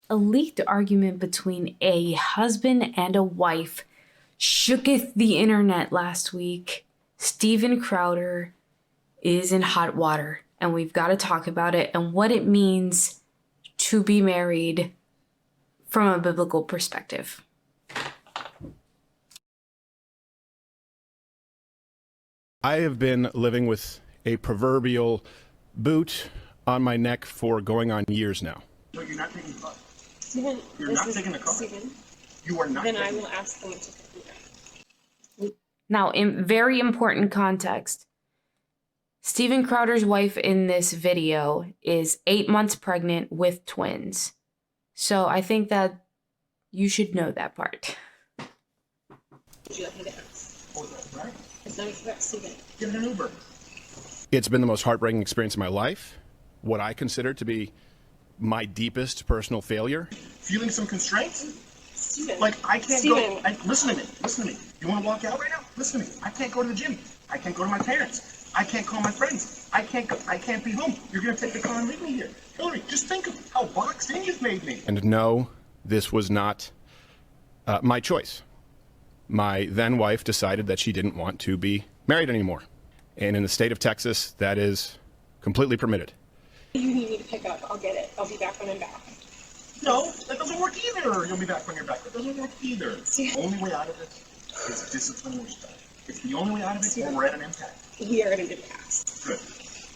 A leaked argument between a husband and a wife shooketh the internet last week. Steven Crowder is in hot water, and we've got to talk about it and what it means to be married from a biblical perspective. I have been living with a proverbial boot on my neck for going on years now. No, you're not taking the car. Steven, You're not taking the car. Steven, You are not. then I will ask them to pick you up. Now, in very important context, Steven Crowder's wife in this video is 8 months pregnant with twins. So I think that you should know that part. Would you like me to ask? Oh, that's right. It's not correct, Steven. Get an Uber. It's been the most heartbreaking experience of my life. What I consider to be my deepest personal failure. Feeling some constraints? Steven. Like, I can't Steven. go. Listen to me. Listen to me. You want to walk out right now? Listen to me. I can't go to the gym. I can't go to my parents. I can't call my friends. I can't be home. You're going to take the car and leave me here. Hillary, just think of how boxed in you've made me. And no, this was not my choice. My then wife decided that she didn't want to be married anymore. And in the state of Texas, that is completely permitted. You need me to pick up. I'll get it. I'll be back when I'm back. No, that doesn't work either. You'll be back when you're back. That doesn't work either. The only way out of this is discipline and respect. It's the only way out of it, or we're at an impasse. We are at an impasse. Good.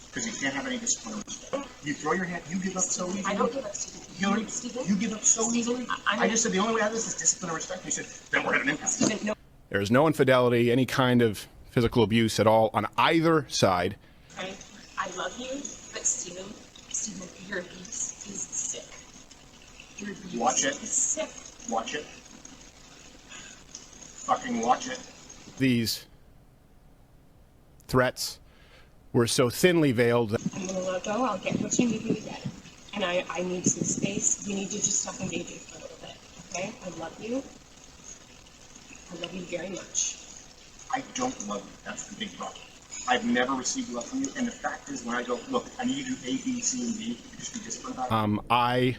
Because you can't have any discipline and respect. You throw your hand, you give up so easily. I don't give up, Steven. Hillary, Steven? you give up so easily. I just said the only way out of this is discipline and respect. You said, then we're at an impasse. Steven, no. There is no infidelity, any kind of physical abuse at all on either side. I love you, but Steven, your abuse is sick. Your abuse Watch it. is sick. Watch it. Fucking watch it. These threats were so thinly veiled that I'm gonna let go. I'll get what you need me to get. And I need some space. You need to just stop engaging for a little bit. Okay? I love you. I love you very much. I don't love you. That's the big problem. I've never received love from you. And the fact is, when I go, look, I need you to do A, B, C, and D, you just be disciplined about it. I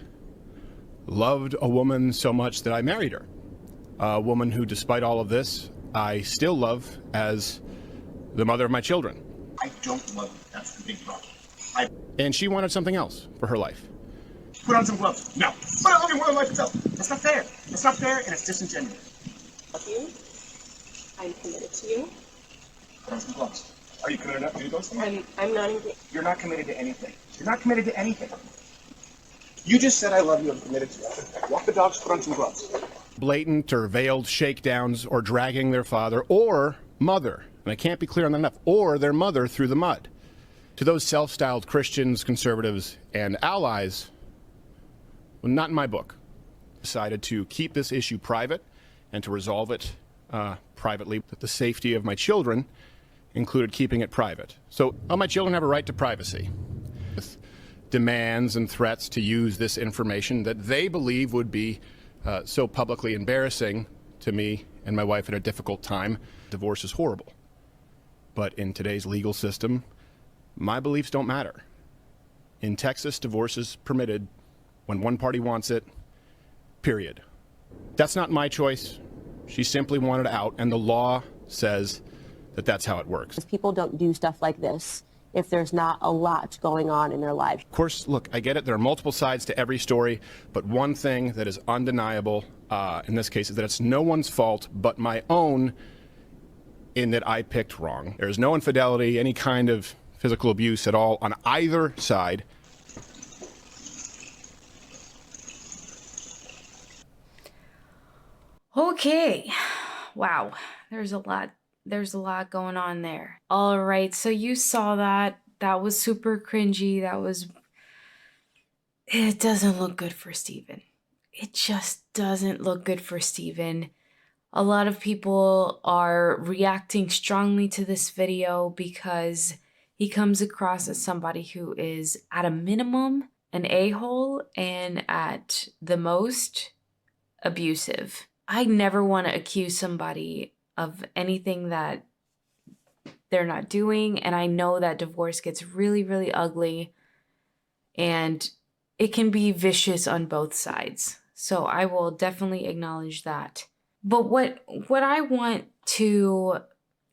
loved a woman so much that I married her. A woman who, despite all of this, I still love as the mother of my children. I don't love you. That's the big problem. And she wanted something else for her life. Put on some gloves. No. But I love you more than life itself. That's not fair. That's not fair, and it's disingenuous. I love you. I'm committed to you. Put on some gloves. Are you committed enough to do those things? I'm not engaged. You're not committed to anything. You're not committed to anything. You just said I love you. I'm committed to you. Walk the dogs. Put on some gloves. Blatant or veiled shakedowns or dragging their father or mother, and I can't be clear on that enough, or their mother through the mud. To those self-styled Christians, conservatives, and allies, well, not in my book. Decided to keep this issue private and to resolve it privately. But the safety of my children included keeping it private. So all my children have a right to privacy, with demands and threats to use this information that they believe would be so publicly embarrassing to me and my wife at a difficult time. Divorce is horrible. But in today's legal system, my beliefs don't matter. In Texas, divorce is permitted when one party wants it, period. That's not my choice. She simply wanted out, and the law says that that's how it works. People don't do stuff like this if there's not a lot going on in their lives. Of course, look, I get it. There are multiple sides to every story, but one thing that is undeniable in this case is that it's no one's fault but my own in that I picked wrong. There's no infidelity, any kind of physical abuse at all on either side. Okay. Wow. There's a lot going on there. All right. So you saw that. That was super cringy. It doesn't look good for Steven. It just doesn't look good for Steven. A lot of people are reacting strongly to this video because he comes across as somebody who is at a minimum an a-hole and at the most abusive. I never want to accuse somebody of anything that they're not doing. And I know that divorce gets really, really ugly. And it can be vicious on both sides. So I will definitely acknowledge that. But what I want to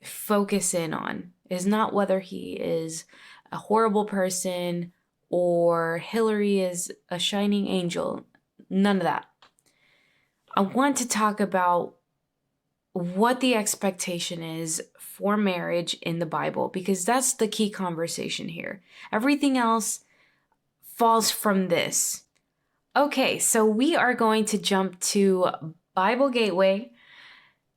focus in on is not whether he is a horrible person or Hillary is a shining angel. None of that. I want to talk about what the expectation is for marriage in the Bible, because that's the key conversation here. Everything else falls from this. Okay, so we are going to jump to Bible Gateway,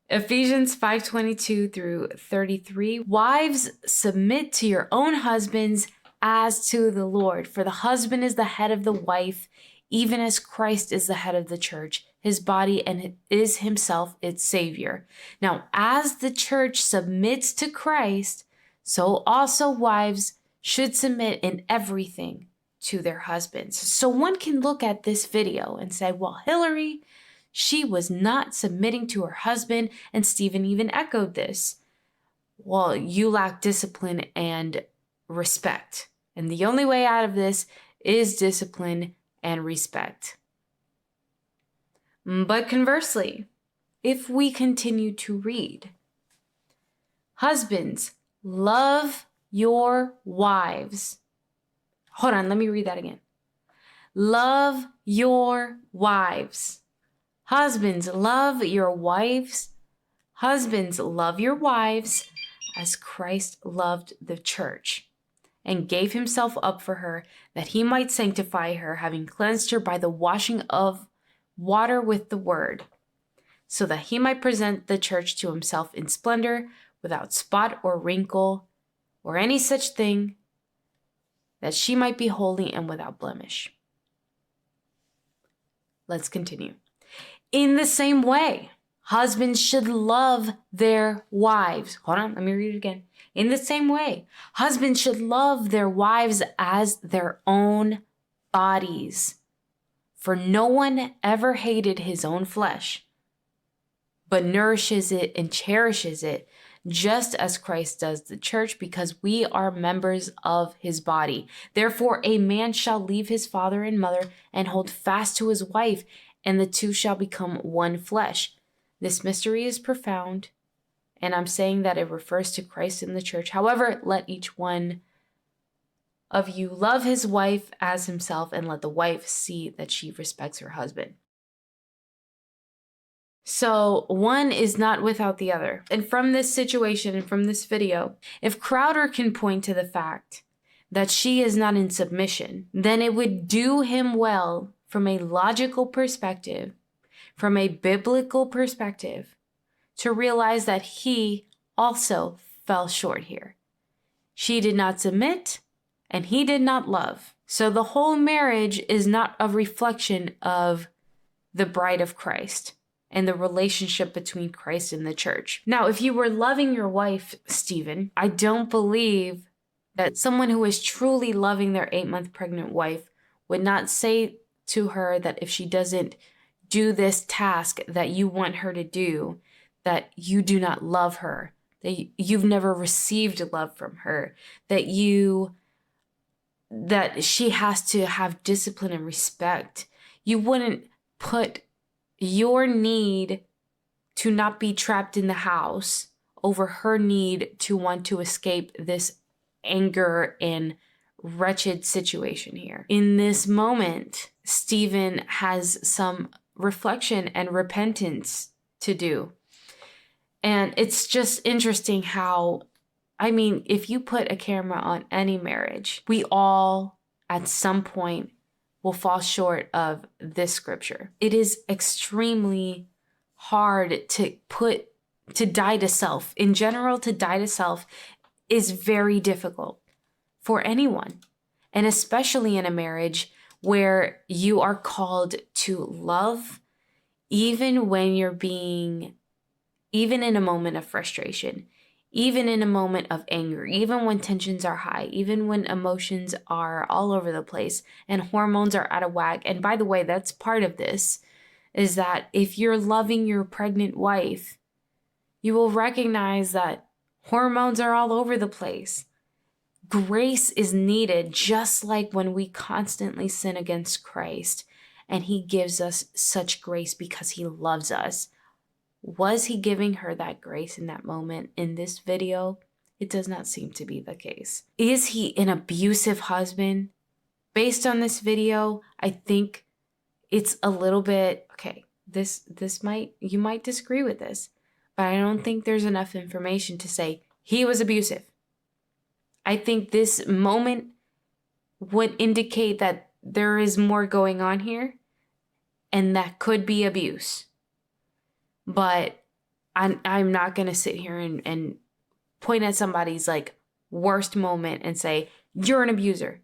Ephesians 5:22 through 33. Wives, submit to your own husbands as to the Lord, for the husband is the head of the wife, even as Christ is the head of the church, his body, and is himself its Savior. Now, as the church submits to Christ, so also wives should submit in everything to their husbands. So one can look at this video and say, well, Hillary, she was not submitting to her husband, and Stephen even echoed this. Well, you lack discipline and respect. And the only way out of this is discipline and respect. But conversely, if we continue to read, husbands, love your wives. Hold on, let me read that again. Love your wives. Husbands, love your wives. Husbands, love your wives as Christ loved the church and gave himself up for her, that he might sanctify her, having cleansed her by the washing of water with the word, so that he might present the church to himself in splendor, without spot or wrinkle or any such thing, that she might be holy and without blemish. Let's continue. In the same way, husbands should love their wives. Hold on, let me read it again. In the same way, husbands should love their wives as their own bodies. For no one ever hated his own flesh, but nourishes it and cherishes it, just as Christ does the church, because we are members of his body. Therefore, a man shall leave his father and mother and hold fast to his wife, and the two shall become one flesh. This mystery is profound, and I'm saying that it refers to Christ and the church. However, let each one of you love his wife as himself, and let the wife see that she respects her husband. So one is not without the other. And from this situation and from this video, if Crowder can point to the fact that she is not in submission, then it would do him well from a logical perspective, from a biblical perspective, to realize that he also fell short here. She did not submit, and he did not love. So the whole marriage is not a reflection of the bride of Christ and the relationship between Christ and the church. Now, if you were loving your wife, Stephen, I don't believe that someone who is truly loving their 8-month pregnant wife would not say to her that if she doesn't do this task that you want her to do, that you do not love her, that you've never received love from her, that she has to have discipline and respect. You wouldn't put your need to not be trapped in the house over her need to want to escape this anger and wretched situation here. In this moment, Stephen has some reflection and repentance to do. And it's just interesting how, if you put a camera on any marriage, we all at some point will fall short of this scripture. It is extremely hard to die to self. In general, to die to self is very difficult for anyone. And especially in a marriage where you are called to love, even in a moment of frustration, even in a moment of anger, even when tensions are high, even when emotions are all over the place and hormones are out of whack. And by the way, that's part of this, is that if you're loving your pregnant wife, you will recognize that hormones are all over the place. Grace is needed, just like when we constantly sin against Christ, and he gives us such grace because he loves us. Was he giving her that grace in that moment in this video? It does not seem to be the case. Is he an abusive husband? Based on this video, I think it's a little bit, okay, you might disagree with this, but I don't think there's enough information to say he was abusive. I think this moment would indicate that there is more going on here, and that could be abuse. But I'm not going to sit here and point at somebody's like worst moment and say, you're an abuser.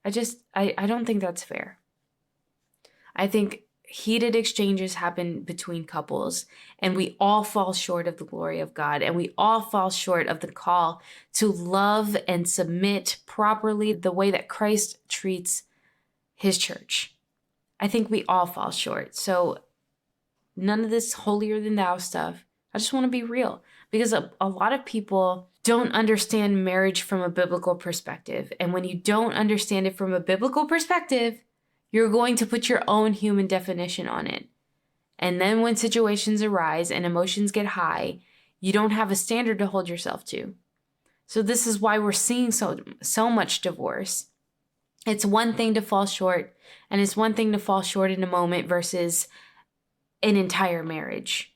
I don't think that's fair. I think heated exchanges happen between couples, and we all fall short of the glory of God, and we all fall short of the call to love and submit properly the way that Christ treats his church. I think we all fall short. So none of this holier than thou stuff. I just want to be real, because a lot of people don't understand marriage from a biblical perspective. And when you don't understand it from a biblical perspective, you're going to put your own human definition on it. And then when situations arise and emotions get high, you don't have a standard to hold yourself to. So this is why we're seeing so much divorce. It's one thing to fall short, and it's one thing to fall short in a moment versus an entire marriage.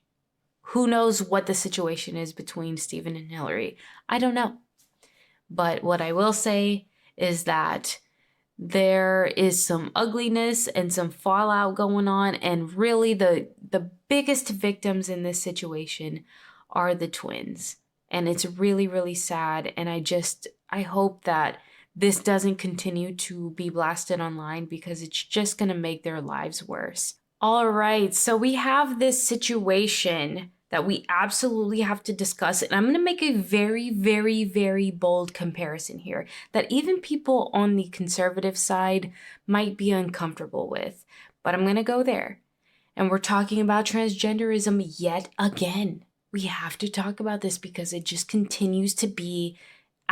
Who knows what the situation is between Stephen and Hillary? I don't know. But what I will say is that there is some ugliness and some fallout going on, and really the biggest victims in this situation are the twins. And it's really, really sad. And I hope that this doesn't continue to be blasted online, because it's just going to make their lives worse. All right, so we have this situation that we absolutely have to discuss. And I'm going to make a very, very, very bold comparison here that even people on the conservative side might be uncomfortable with. But I'm going to go there. And we're talking about transgenderism yet again. We have to talk about this because it just continues to be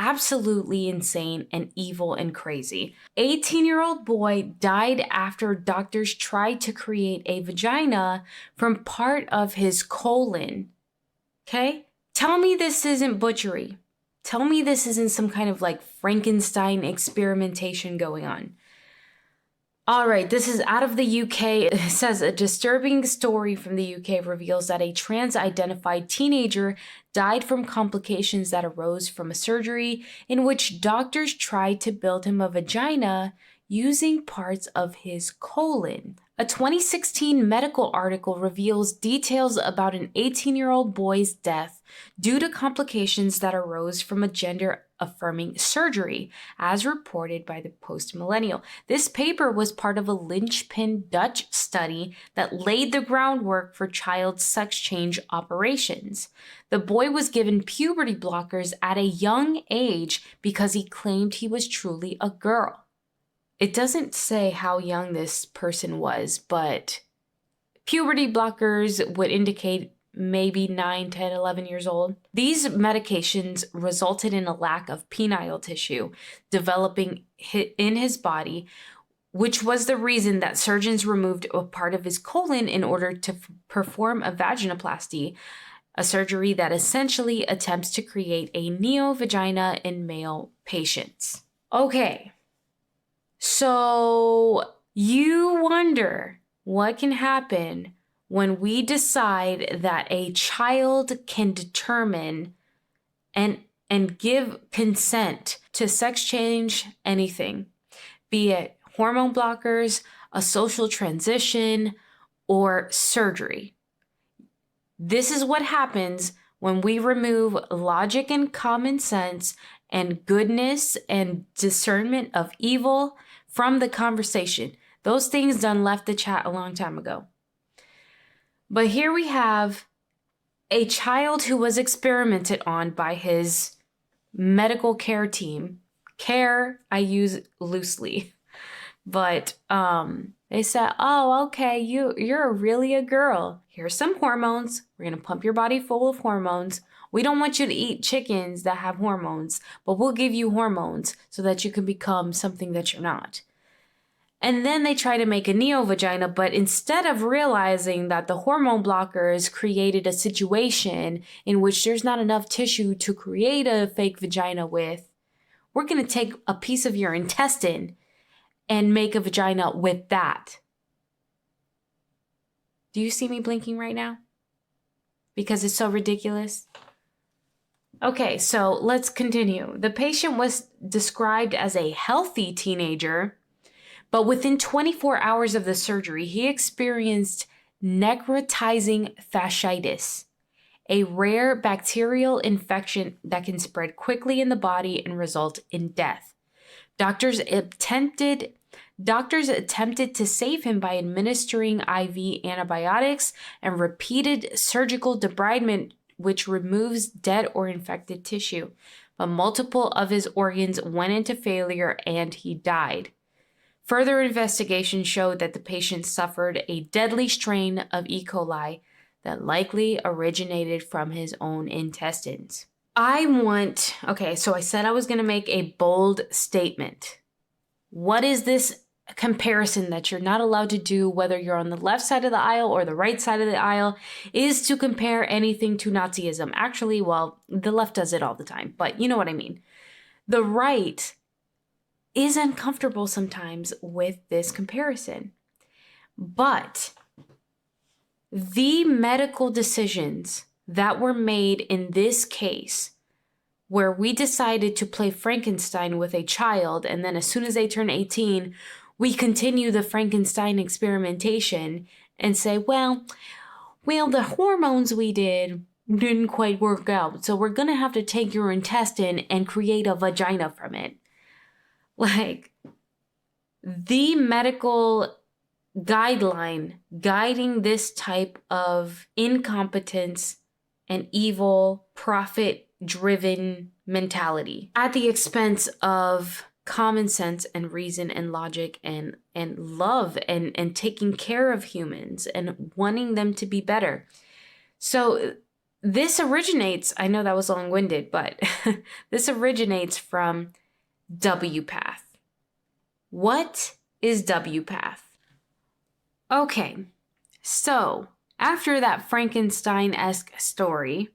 absolutely insane and evil and crazy. 18-year-old boy died after doctors tried to create a vagina from part of his colon. Okay? Tell me this isn't butchery. Tell me this isn't some kind of like Frankenstein experimentation going on. All right, this is out of the UK. It says a disturbing story from the UK reveals that a trans-identified teenager died from complications that arose from a surgery in which doctors tried to build him a vagina using parts of his colon. A 2016 medical article reveals details about an 18-year-old boy's death due to complications that arose from a gender-affirming surgery, as reported by the Post-Millennial. This paper was part of a linchpin Dutch study that laid the groundwork for child sex change operations. The boy was given puberty blockers at a young age because he claimed he was truly a girl. It doesn't say how young this person was, but puberty blockers would indicate maybe 9, 10, 11 years old. These medications resulted in a lack of penile tissue developing in his body, which was the reason that surgeons removed a part of his colon in order to perform a vaginoplasty, a surgery that essentially attempts to create a neo-vagina in male patients. Okay. So you wonder what can happen when we decide that a child can determine and give consent to sex change, anything, be it hormone blockers, a social transition, or surgery. This is what happens when we remove logic and common sense and goodness and discernment of evil from the conversation. Those things done left the chat a long time ago. But here we have a child who was experimented on by his medical care team. Care, I use loosely. But They said, oh, okay, you're really a girl. Here's some hormones. We're going to pump your body full of hormones. We don't want you to eat chickens that have hormones, but we'll give you hormones so that you can become something that you're not. And then they try to make a neo-vagina, but instead of realizing that the hormone blockers created a situation in which there's not enough tissue to create a fake vagina with, we're going to take a piece of your intestine and make a vagina with that. Do you see me blinking right now? Because it's so ridiculous. Okay, so let's continue. The patient was described as a healthy teenager, but within 24 hours of the surgery, he experienced necrotizing fasciitis, a rare bacterial infection that can spread quickly in the body and result in death. Doctors attempted to save him by administering IV antibiotics and repeated surgical debridement, which removes dead or infected tissue. But multiple of his organs went into failure and he died. Further investigation showed that the patient suffered a deadly strain of E. coli that likely originated from his own intestines. Okay, so I said I was going to make a bold statement. What is this comparison that you're not allowed to do, whether you're on the left side of the aisle or the right side of the aisle, is to compare anything to Nazism. Actually, well, the left does it all the time, but you know what I mean. The right is uncomfortable sometimes with this comparison. But the medical decisions that were made in this case, where we decided to play Frankenstein with a child, and then as soon as they turn 18, we continue the Frankenstein experimentation and say, well, the hormones we didn't quite work out, so we're gonna have to take your intestine and create a vagina from it. Like, the medical guideline guiding this type of incompetence and evil, profit-driven mentality at the expense of common sense and reason and logic and love and taking care of humans and wanting them to be better. So this originates, I know that was long-winded, but this originates from WPATH. What is WPATH? Okay, so after that Frankenstein-esque story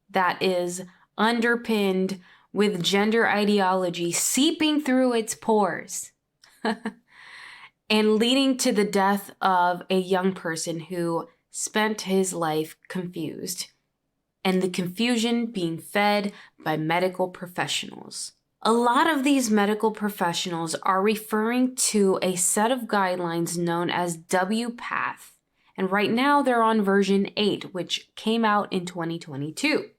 that is underpinned with gender ideology seeping through its pores and leading to the death of a young person who spent his life confused, and the confusion being fed by medical professionals. A lot of these medical professionals are referring to a set of guidelines known as WPATH, and right now they're on version 8, which came out in 2022.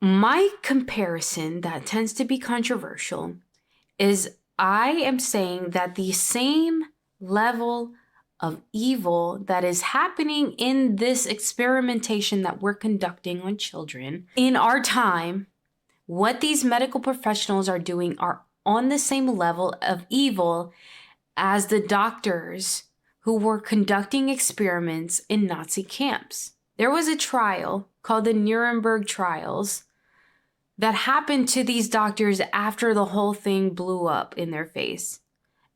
My comparison that tends to be controversial is I am saying that the same level of evil that is happening in this experimentation that we're conducting on children in our time, what these medical professionals are doing are on the same level of evil as the doctors who were conducting experiments in Nazi camps. There was a trial called the Nuremberg trials that happened to these doctors after the whole thing blew up in their face.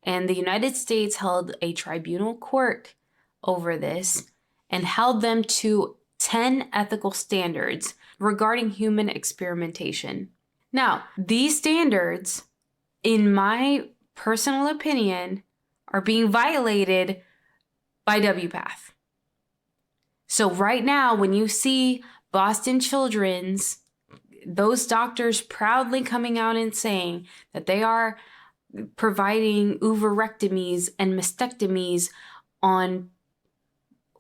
And the United States held a tribunal court over this and held them to 10 ethical standards regarding human experimentation. Now, these standards, in my personal opinion, are being violated by WPATH. So right now, when you see Boston Children's, those doctors proudly coming out and saying that they are providing oophorectomies and mastectomies on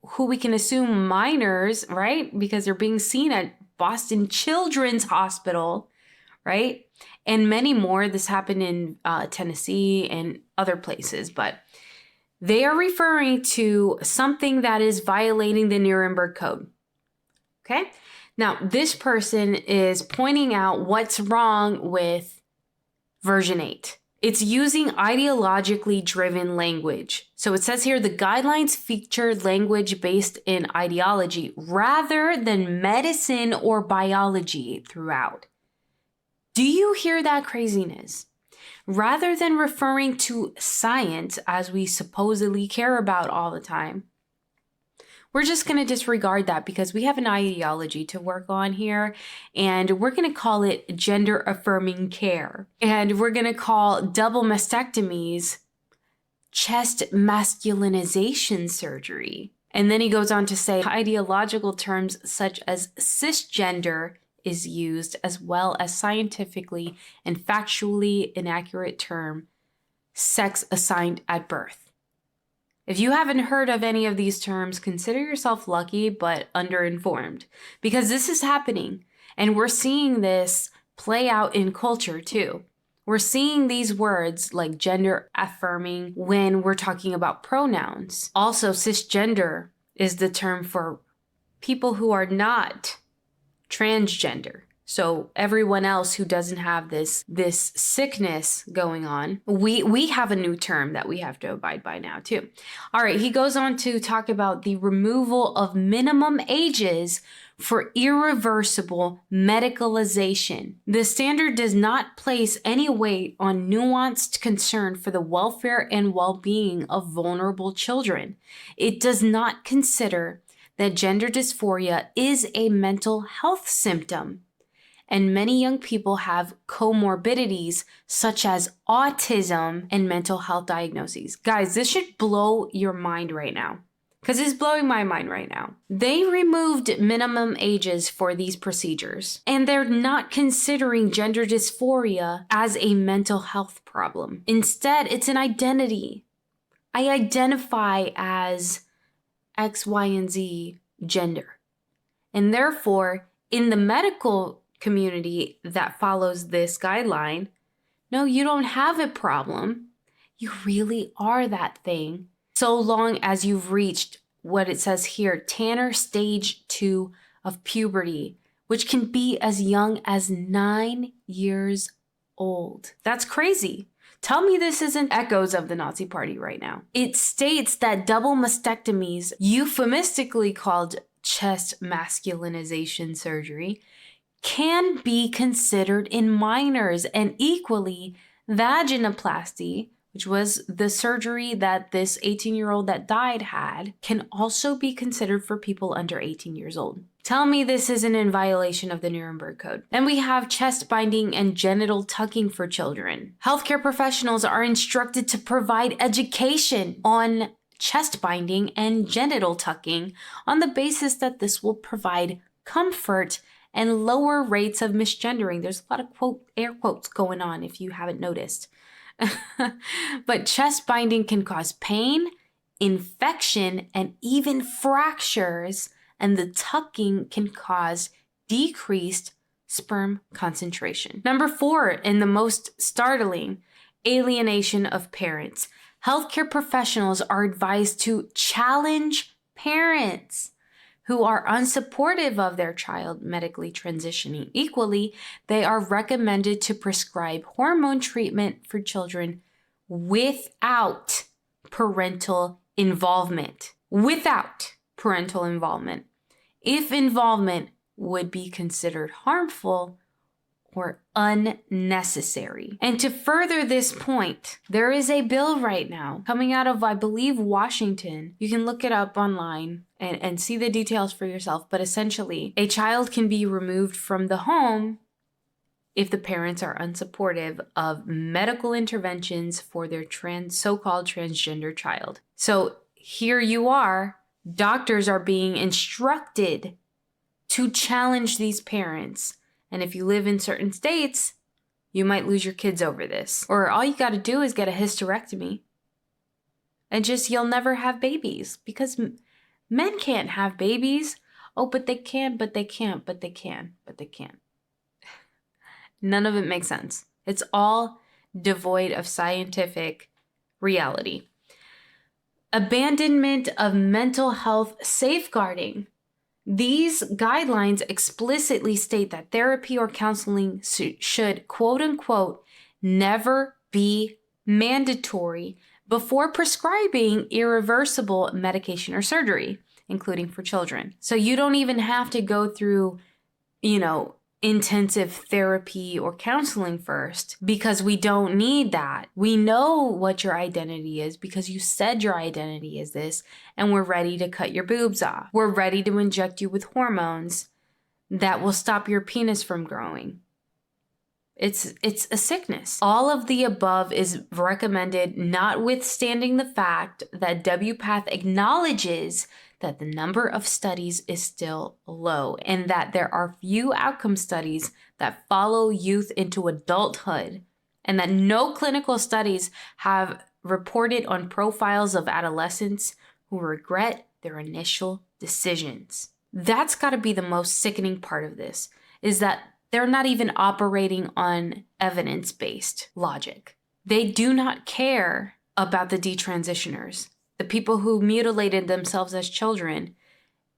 who we can assume minors, right? Because they're being seen at Boston Children's Hospital, right? And many more. This happened in Tennessee and other places, but they are referring to something that is violating the Nuremberg Code, okay? Now, this person is pointing out what's wrong with version 8. It's using ideologically driven language. So it says here the guidelines feature language based in ideology rather than medicine or biology throughout. Do you hear that craziness? Rather than referring to science as we supposedly care about all the time, we're just going to disregard that because we have an ideology to work on here, and we're going to call it gender affirming care. And we're going to call double mastectomies chest masculinization surgery. And then he goes on to say ideological terms such as cisgender is used, as well as scientifically and factually inaccurate term sex assigned at birth. If you haven't heard of any of these terms, consider yourself lucky but underinformed, because this is happening, and we're seeing this play out in culture too. We're seeing these words like gender affirming when we're talking about pronouns. Also, cisgender is the term for people who are not transgender. So everyone else who doesn't have this sickness going on, we have a new term that we have to abide by now too. All right, he goes on to talk about the removal of minimum ages for irreversible medicalization. The standard does not place any weight on nuanced concern for the welfare and well-being of vulnerable children. It does not consider that gender dysphoria is a mental health symptom, and many young people have comorbidities such as autism and mental health diagnoses. Guys, this should blow your mind right now, because it's blowing my mind right now. They removed minimum ages for these procedures, and they're not considering gender dysphoria as a mental health problem. Instead, it's an identity. I identify as X, Y, and Z gender. And therefore, in the medical community that follows this guideline, no, you don't have a problem. You really are that thing, so long as you've reached what it says here, Tanner stage 2 of puberty, which can be as young as 9 years old. That's crazy. Tell me this isn't echoes of the Nazi Party right now. It states that double mastectomies, euphemistically called chest masculinization surgery, can be considered in minors, and equally vaginoplasty, which was the surgery that this 18-year-old that died had, can also be considered for people under 18 years old. Tell me this isn't in violation of the Nuremberg Code. Then we have chest binding and genital tucking for children. Healthcare professionals are instructed to provide education on chest binding and genital tucking on the basis that this will provide comfort and lower rates of misgendering. There's a lot of air quotes going on if you haven't noticed. But chest binding can cause pain, infection, and even fractures, and the tucking can cause decreased sperm concentration. Number 4, and the most startling, alienation of parents. Healthcare professionals are advised to challenge parents who are unsupportive of their child medically transitioning. Equally, they are recommended to prescribe hormone treatment for children without parental involvement. Without parental involvement. If involvement would be considered harmful or unnecessary. And to further this point, there is a bill right now coming out of, I believe, Washington. You can look it up online and see the details for yourself. But essentially, a child can be removed from the home if the parents are unsupportive of medical interventions for their so-called transgender child. So here you are, doctors are being instructed to challenge these parents. And if you live in certain states, you might lose your kids over this. Or all you got to do is get a hysterectomy. And just, you'll never have babies. Because men can't have babies. Oh, but they can, but they can't, but they can, but they can't. None of it makes sense. It's all devoid of scientific reality. Abandonment of mental health safeguarding. These guidelines explicitly state that therapy or counseling should, quote unquote, never be mandatory before prescribing irreversible medication or surgery, including for children. So you don't even have to go through, intensive therapy or counseling first, because we don't need that. We know what your identity is because you said your identity is this, and we're ready to cut your boobs off. We're ready to inject you with hormones that will stop your penis from growing. It's a sickness. All of the above is recommended, notwithstanding the fact that WPATH acknowledges that the number of studies is still low and that there are few outcome studies that follow youth into adulthood, and that no clinical studies have reported on profiles of adolescents who regret their initial decisions. That's got to be the most sickening part of this, is that they're not even operating on evidence-based logic. They do not care about the detransitioners, the people who mutilated themselves as children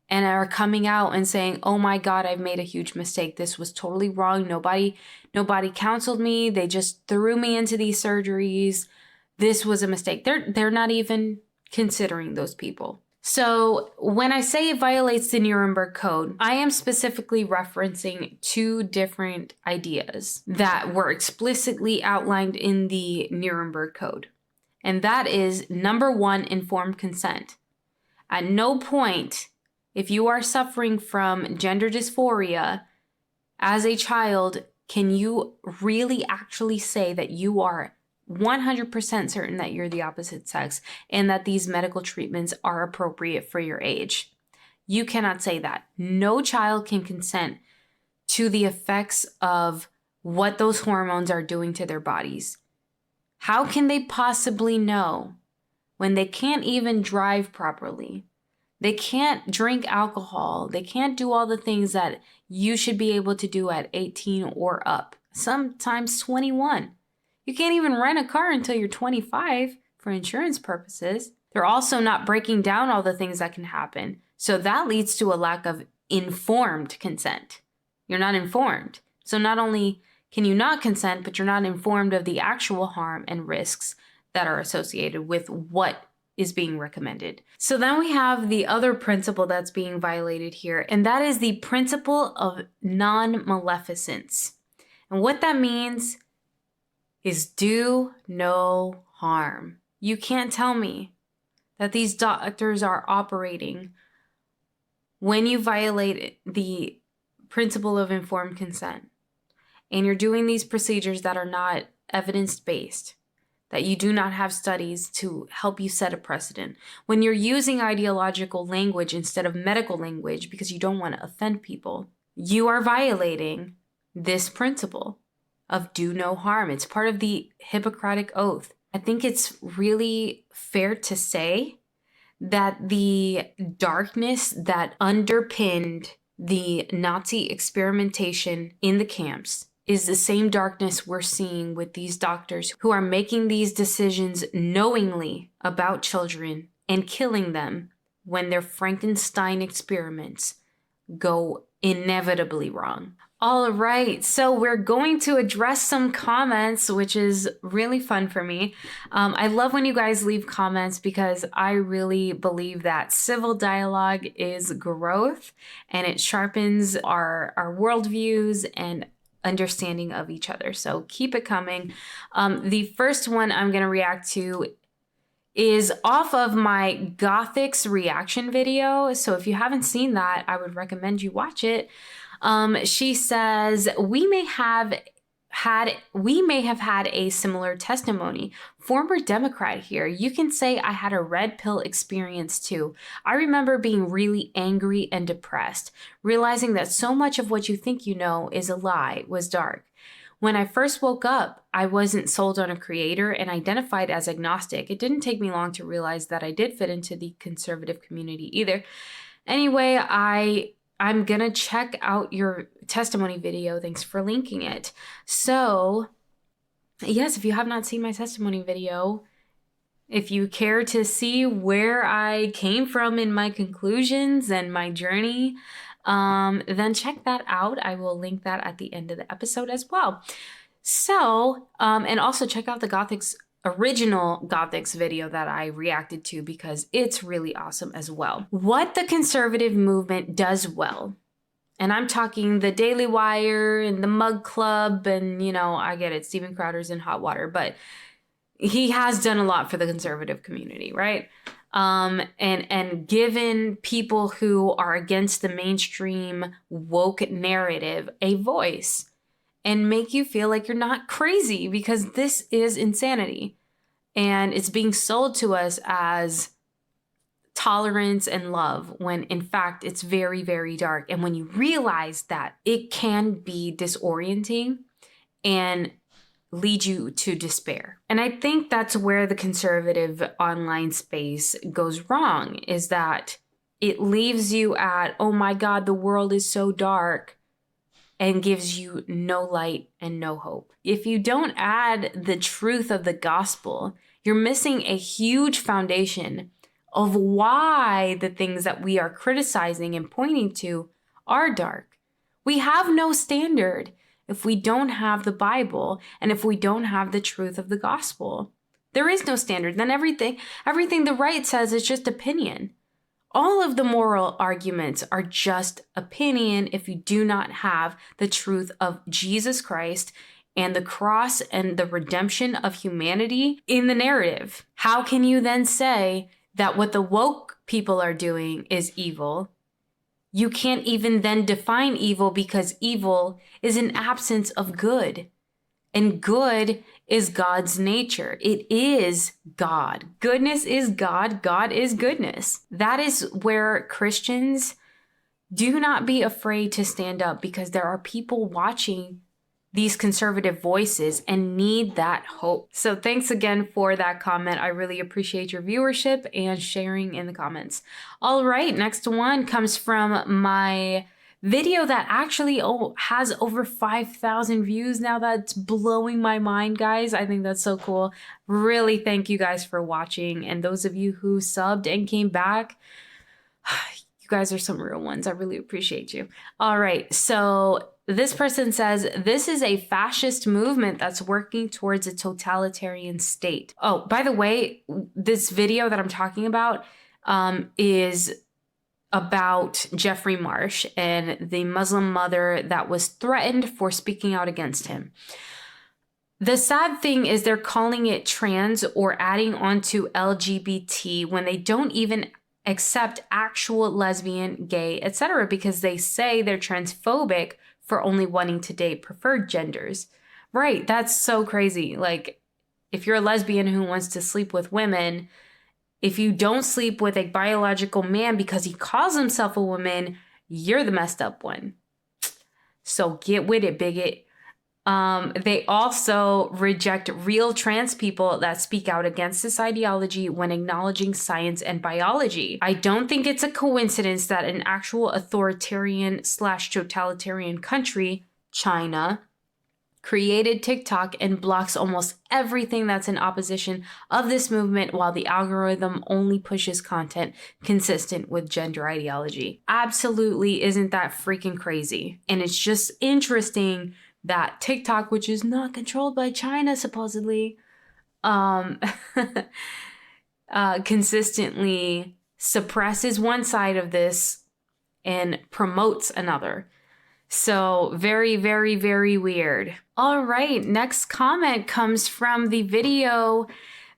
and are coming out and saying, oh my God, I've made a huge mistake. This was totally wrong. Nobody counseled me. They just threw me into these surgeries. This was a mistake. They're not even considering those people. So when I say it violates the Nuremberg Code, I am specifically referencing two different ideas that were explicitly outlined in the Nuremberg Code. And that is, number one, informed consent. At no point, if you are suffering from gender dysphoria as a child, can you really actually say that you are 100% certain that you're the opposite sex and that these medical treatments are appropriate for your age. You cannot say that. No child can consent to the effects of what those hormones are doing to their bodies. How can they possibly know when they can't even drive properly? They can't drink alcohol. They can't do all the things that you should be able to do at 18 or up, sometimes 21. You can't even rent a car until you're 25 for insurance purposes. They're also not breaking down all the things that can happen. So that leads to a lack of informed consent. You're not informed. So not only can you not consent, but you're not informed of the actual harm and risks that are associated with what is being recommended. So then we have the other principle that's being violated here, and that is the principle of non-maleficence. And what that means is do no harm. You can't tell me that these doctors are operating when you violate the principle of informed consent and you're doing these procedures that are not evidence-based, that you do not have studies to help you set a precedent, when you're using ideological language instead of medical language because you don't want to offend people, you are violating this principle of do no harm. It's part of the Hippocratic Oath. I think it's really fair to say that the darkness that underpinned the Nazi experimentation in the camps is the same darkness we're seeing with these doctors who are making these decisions knowingly about children and killing them when their Frankenstein experiments go inevitably wrong. All right, so we're going to address some comments, which is really fun for me. I love when you guys leave comments because I really believe that civil dialogue is growth and it sharpens our worldviews and understanding of each other. So keep it coming. The first one I'm going to react to is off of my Gothic's reaction video. So if you haven't seen that, I would recommend you watch it. She says, we may have had a similar testimony. Former Democrat here. You can say I had a red pill experience too. I remember being really angry and depressed, realizing that so much of what you think you know is a lie was dark. When I first woke up, I wasn't sold on a creator and identified as agnostic. It didn't take me long to realize that I did fit into the conservative community either. Anyway, I'm gonna check out your testimony video. Thanks for linking it. So, yes, if you have not seen my testimony video, if you care to see where I came from in my conclusions and my journey, then check that out. I will link that at the end of the episode as well. So, and also check out the original Gothics video that I reacted to because it's really awesome as well. What the conservative movement does well, and I'm talking the Daily Wire and the Mug Club, and I get it, Steven Crowder's in hot water, but he has done a lot for the conservative community, right? And given people who are against the mainstream woke narrative a voice and make you feel like you're not crazy, because this is insanity. And it's being sold to us as tolerance and love when in fact it's very, very dark. And when you realize that, it can be disorienting and lead you to despair. And I think that's where the conservative online space goes wrong, is that it leaves you at, oh my God, the world is so dark, and gives you no light and no hope. If you don't add the truth of the gospel, you're missing a huge foundation of why the things that we are criticizing and pointing to are dark. We have no standard if we don't have the Bible and if we don't have the truth of the gospel. There is no standard. Then everything the right says is just opinion. All of the moral arguments are just opinion if you do not have the truth of Jesus Christ and the cross and the redemption of humanity in the narrative. How can you then say that what the woke people are doing is evil? You can't even then define evil, because evil is an absence of good. And good is God's nature. It is God. Goodness is God. God is goodness. That is where Christians, do not be afraid to stand up, because there are people watching these conservative voices and need that hope. So thanks again for that comment. I really appreciate your viewership and sharing in the comments. All right, next one comes from my video that actually has over 5,000 views now. That's blowing my mind, guys. I think that's so cool. Really thank you guys for watching. And those of you who subbed and came back, you guys are some real ones. I really appreciate you. All right, so this person says, this is a fascist movement that's working towards a totalitarian state. Oh, by the way, this video that I'm talking about is about Jeffrey Marsh and the Muslim mother that was threatened for speaking out against him. The sad thing is they're calling it trans or adding on to LGBT when they don't even accept actual lesbian, gay, etc., because they say they're transphobic for only wanting to date preferred genders. Right, that's so crazy. Like, if you're a lesbian who wants to sleep with women, if you don't sleep with a biological man because he calls himself a woman, you're the messed up one. So get with it, bigot. They also reject real trans people that speak out against this ideology when acknowledging science and biology. I don't think it's a coincidence that an actual authoritarian/totalitarian country, China, created TikTok and blocks almost everything that's in opposition of this movement, while the algorithm only pushes content consistent with gender ideology. Absolutely, isn't that freaking crazy? And it's just interesting that TikTok, which is not controlled by China supposedly, consistently suppresses one side of this and promotes another. So very, very, very weird. All right, next comment comes from the video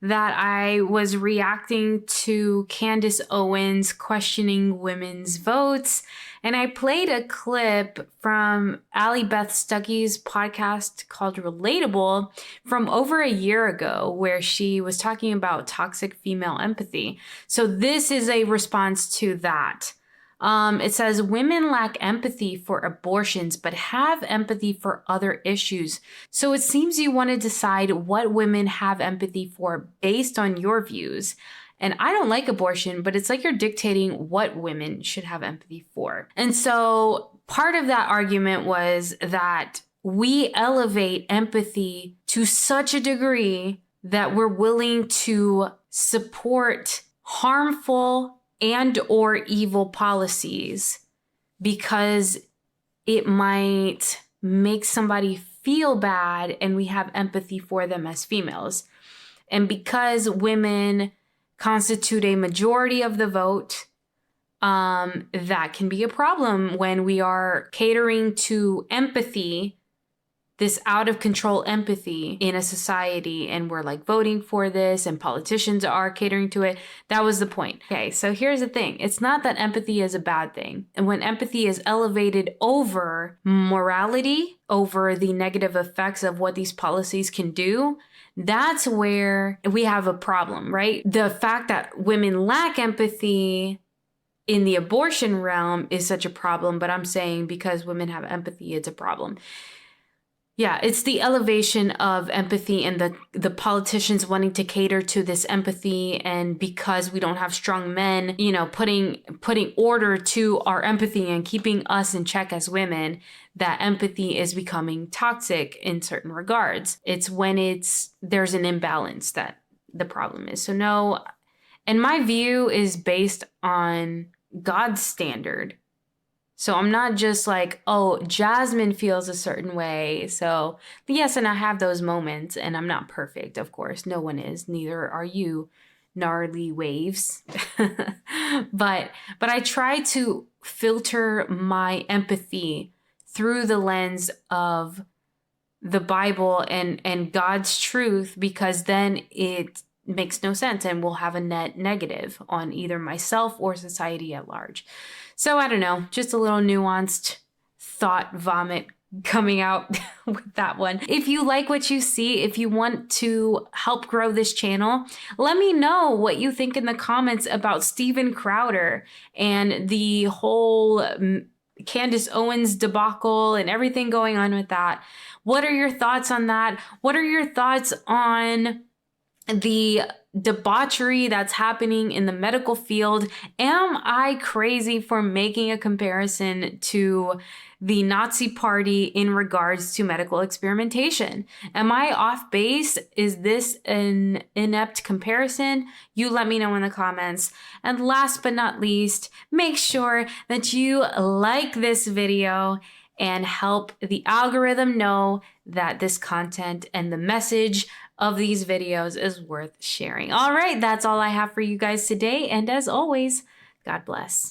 that I was reacting to Candace Owens questioning women's votes. And I played a clip from Allie Beth Stuckey's podcast called Relatable from over a year ago, where she was talking about toxic female empathy. So this is a response to that. It says, women lack empathy for abortions, but have empathy for other issues. So it seems you want to decide what women have empathy for based on your views. And I don't like abortion, but it's like you're dictating what women should have empathy for. And so part of that argument was that we elevate empathy to such a degree that we're willing to support harmful and or evil policies because it might make somebody feel bad and we have empathy for them as females. And because women constitute a majority of the vote, that can be a problem when we are catering to empathy, this out of control empathy in a society, and we're like voting for this and politicians are catering to it. That was the point. Okay, so here's the thing. It's not that empathy is a bad thing. And when empathy is elevated over morality, over the negative effects of what these policies can do, that's where we have a problem, right? The fact that women lack empathy in the abortion realm is such a problem, but I'm saying because women have empathy, it's a problem. Yeah, it's the elevation of empathy and the politicians wanting to cater to this empathy, and because we don't have strong men, you know, putting order to our empathy and keeping us in check as women, that empathy is becoming toxic in certain regards. It's when there's an imbalance that the problem is. So no, and my view is based on God's standard. So I'm not just like, oh, Jasmine feels a certain way. So yes, and I have those moments, and I'm not perfect, of course. No one is. Neither are you, gnarly waves. But I try to filter my empathy through the lens of the Bible and God's truth, because then it makes no sense and will have a net negative on either myself or society at large. So I don't know, just a little nuanced thought vomit coming out with that one. If you like what you see, if you want to help grow this channel, let me know what you think in the comments about Steven Crowder and the whole Candace Owens debacle and everything going on with that. What are your thoughts on that? What are your thoughts on the debauchery that's happening in the medical field? Am I crazy for making a comparison to the Nazi Party in regards to medical experimentation? Am I off base? Is this an inept comparison? You let me know in the comments. And last but not least, make sure that you like this video and help the algorithm know that this content and the message of these videos is worth sharing. All right, that's all I have for you guys today. And as always, God bless.